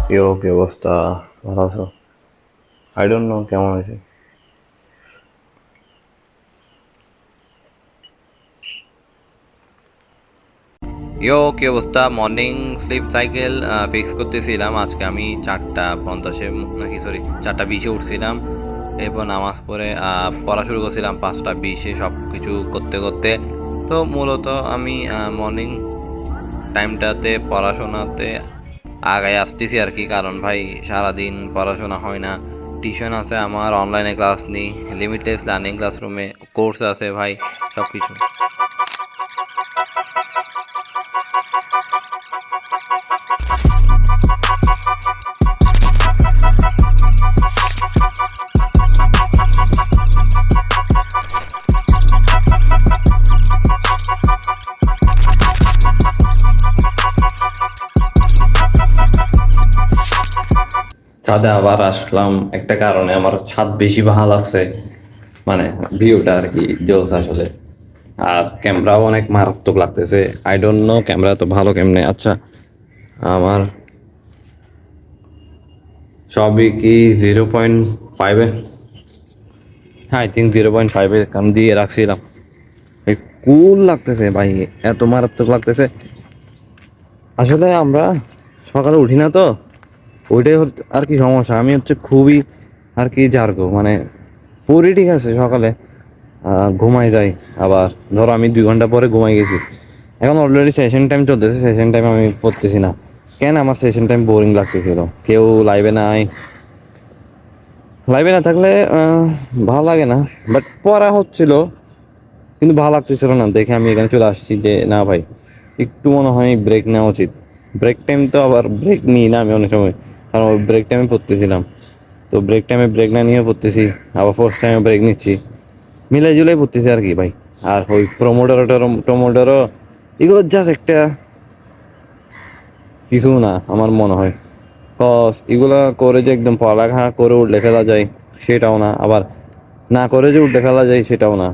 কি অবস্থা? ভালো আছো? আই ডোন্ট নো কেমন আছে। কি অবস্থা? মর্নিং স্লিপ সাইকেল ফিক্স করতেছিলাম। আজকে আমি 4:50 নাকি সরি 4:20 উঠছিলাম। এরপর নামাজ পড়ে পড়া শুরু করছিলাম 5:20 সব কিছু করতে করতে। তো মূলত আমি মর্নিং টাইমটাতে পড়াশোনাতে আগায় আসতেছি আর কি, কারণ ভাই সারাদিন পড়াশোনা হয় না। টিউশন আছে, আমার অনলাইনে ক্লাস নিই, লিমিটেড লার্নিং ক্লাসরুমে কোর্স আছে ভাই, সব কিছু। ছাদে আবার আসলাম একটা কারণে, আমার ছাদ বেশি ভালো লাগছে, মানে ভিউটা আর কি জোস আসলে। আর ক্যামেরাও অনেক মারাত্মক লাগতেছে। আই ডোন্ট নো ক্যামেরা তো ভালো কেমনে। আচ্ছা, আমার সবই কি 0.5-এ? হ্যাঁ, আই থিঙ্ক 0.5-এ কাম দিয়ে রাখছিলাম। এই কুল লাগতেছে ভাই, এত মারাত্মক লাগতেছে। আসলে আমরা সকালে উঠি না তো, ওইটাই আর কি সমস্যা। আমি হচ্ছে খুবই আর কি জার্গো, মানে পুরি ঠিক আছে সকালে ঘুমাই যাই, আবার ধরো আমি 2 ঘন্টা পরে ঘুমাই গেছি। এখন অলরেডি সেশন টাইম চলতেছে, সেশন টাইম আমি পড়তেছি না কেন? আমার সেশন টাইম বোরিং লাগতেছিল, কেউ লাইভে নাই। লাইভে না থাকলে ভালো লাগে না, বাট পড়া হচ্ছিল কিন্তু ভালো লাগতেছিল না দেখে আমি এখানে চলে আসছি যে না ভাই, একটু মনে হয় ব্রেক নেওয়া উচিত। ব্রেক টাইম তো আবার ব্রেক নিই না আমি অনেক সময়, কারণ ওই ব্রেক টাইমে পড়তেছিলাম। তো ব্রেক টাইমে ব্রেক না নিয়ে পড়তেছি, আবার ফার্স্ট টাইমে ব্রেক নিচ্ছি, মিলাই জুলাই পড়তেছি আর কি ভাই। আর ওই প্রমোটারও এগুলো জাস্ট একটা কিছু না আমার মনে হয়। কজ এগুলা করে যে একদম পড়ালেখা করে উঠলে ফেলা যায় সেটাও না, আবার না করে যে উঠলে ফেলা যায় সেটাও না।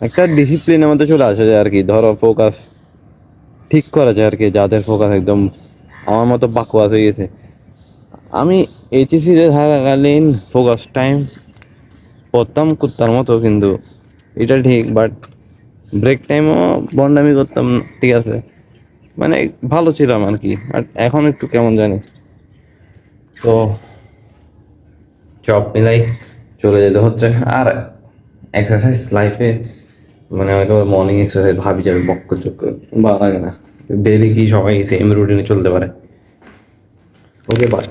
একটা ডিসিপ্লিনের মধ্যে চলে আসা যায় আর কি, ধরো ফোকাস ঠিক করা যায় আর কি, যাদের ফোকাস একদম আমার মতো বাকওয়াস হয়ে গেছে। আমি এইচএসসিতে থাকাকালীন ফোকাস টাইম পড়তাম কুত্তার মতো, কিন্তু এটা ঠিক, বাট ব্রেক টাইমও বন্ডামি করতাম, ঠিক আছে, মানে ভালো ছিলাম আর কি। বাট এখন একটু কেমন জানি। তো সব মিলাই চলে যেতে হচ্ছে। আর এক্সারসাইজ লাইফে, মানে একেবারে মর্নিং এক্সারসাইজ ভাবি যাবে বক্ক চক্কর, ভালো লাগে না। ডেলি কি সবাই সেম রুটিনে চলতে পারে? ওকে, বাই।